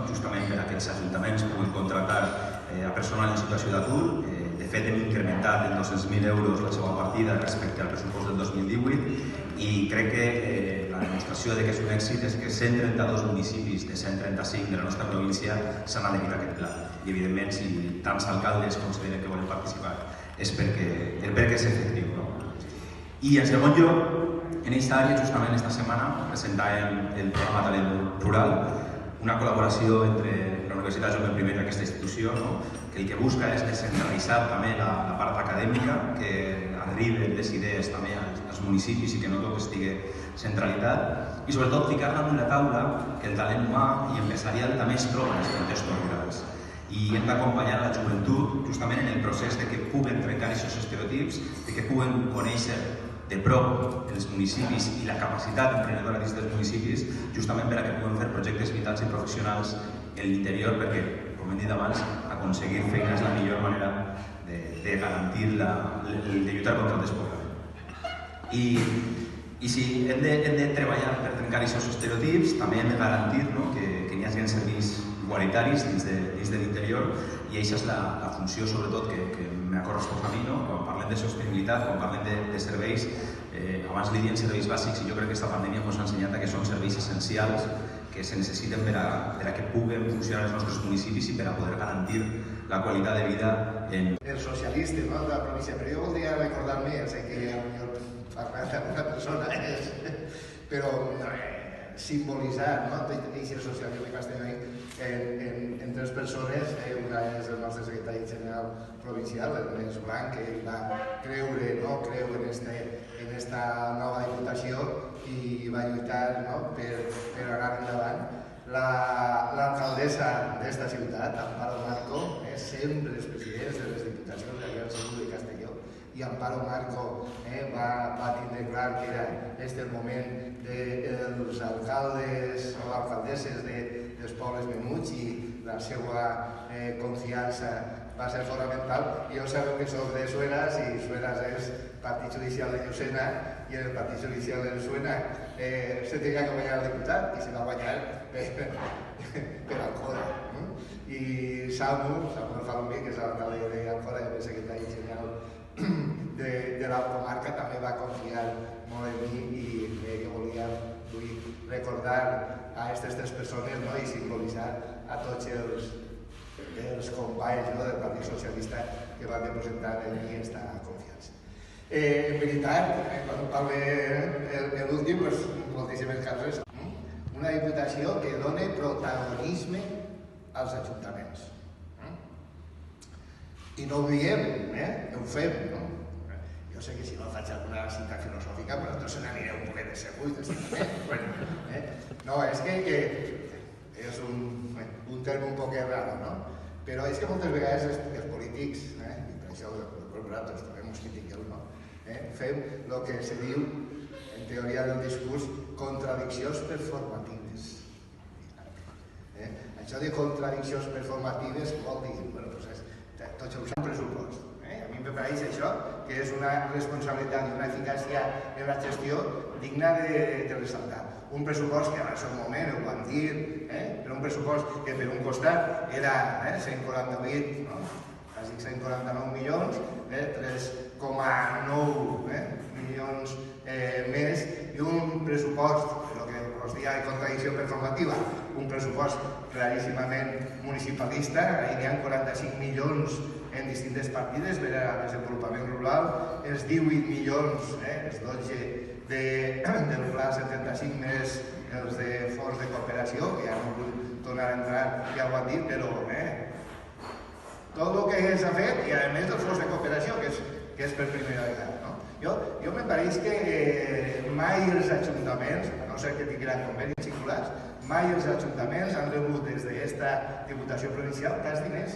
justament perquè els ajuntaments puguin contractar a personal en situació d'atur. De fet, hem incrementat en 200.000 euros la seva partida respecte al pressupost del 2018 i crec que la demostració que és un èxit és que 132 municipis de 135 de la nostra província s'han adherit a aquest pla. I, evidentment, si tants alcaldes consideren que volen participar és perquè és efectiu. I, en segon lloc, en aquesta àrea, justament esta setmana, presentàvem el programa Talent Rural, una col·laboració entre la Universitat Jaume I i aquesta institució, que el que busca és descentralitzar també la part acadèmica, que arriben les idees també als municipis i que no tot estigui centralitzat, i sobretot ficar damunt la taula que el talent humà i empresarial també es troba en els contextos rurals. I hem d'acompanyar la joventut justament en el procés de que puguen trencar aquests estereotips, de que puguen conèixer de prop els municipis i la capacitat emprenedora d'aquests municipis, justament per a que puguem fer projectes vitals i professionals en l'interior, perquè, com hem dit abans, aconseguir feina és la millor manera de garantir, de lluitar contra el despoblament. I si hem de treballar per trencar aquests estereotips, també hem de garantir que hi hagi serveis igualitaris dins de l'interior, i aquesta és la funció, sobretot, que m'ha correspost a mi, quan parlem de sostenibilitat, quan parlem de serveis. Abans li diem serveis bàsics, i jo crec que aquesta pandèmia ens ha ensenyat que són serveis essencials que se necessiten per a que puguen funcionar els nostres municipis i per a poder garantir la qualitat de vida en... Els socialistes de la província, però jo voldria recordar-me, sé que parlar d'una persona és, però simbolitzar aquest socialisme castellà en tres persones. Una és el nostre secretari general provincial, l'Ernest Blanc, que va creure en aquesta nova diputació i va lluitar per anar endavant. L'alcaldessa d'esta ciutat, Amparo Marco, sempre els presidents de les diputacions d'Ariel Segur de Castelló, i Amparo Marco va tindre clar que era el moment dels alcaldes o alcaldesses dels pobles menuts, i la seva confiança va ser fonamental. Jo sabeu que soc de Sueras, i Sueras és Partit Judicial de Llucena, i en el Partit Judicial de Llucena se tenia que guanyar el diputat, i se va guanyar per Alcora. I Samuel Falomé, que és l'alcalde d'Alcora i el secretari general de la comarca, també va confiar molt en mi, i que volia recordar a aquestes tres persones i simbolitzar a tots els companys del Partit Socialista que van depositar en mi aquesta confiança. En veritat, quan parle l'últim, moltíssimes cases, una diputació que dona protagonisme als ajuntaments. I no ho diem, ho fem. Jo sé que si no faig alguna cita filosòfica, nosaltres se n'aniré un poquet de segur. No, és que és un terme un poc raro, no? Però és que moltes vegades els polítics, i per això nosaltres també ens critiqueu, fem el que se diu, en teoria del discurs, contradiccions performatives. Això de contradiccions performatives vol dir, tots ho saben, pressupost. A mi em pareix això, que és una responsabilitat i una eficàcia en la gestió digna de ressaltar. Un pressupost que en el seu moment, ho vam dir, era un pressupost que per un costat era 148, quasi 149 milions, 3,9 milions més, i un pressupost, el que us deia de contradicció performativa, un pressupost claríssimament municipalista. Ahir hi ha 45 milions en distintes partides per al desenvolupament rural, els 18 milions, els 12 del Pla 75 més els de fons de cooperació, que ja no vull tornar a entrar, ja ho han dit, però tot el que s'ha fet, i a més dels fons de cooperació, que és per primera vegada. Jo me pareix que mai els ajuntaments, a no ser que tinguin convenis singulars, mai els ajuntaments han rebut des d'aquesta Diputació Provincial tants diners.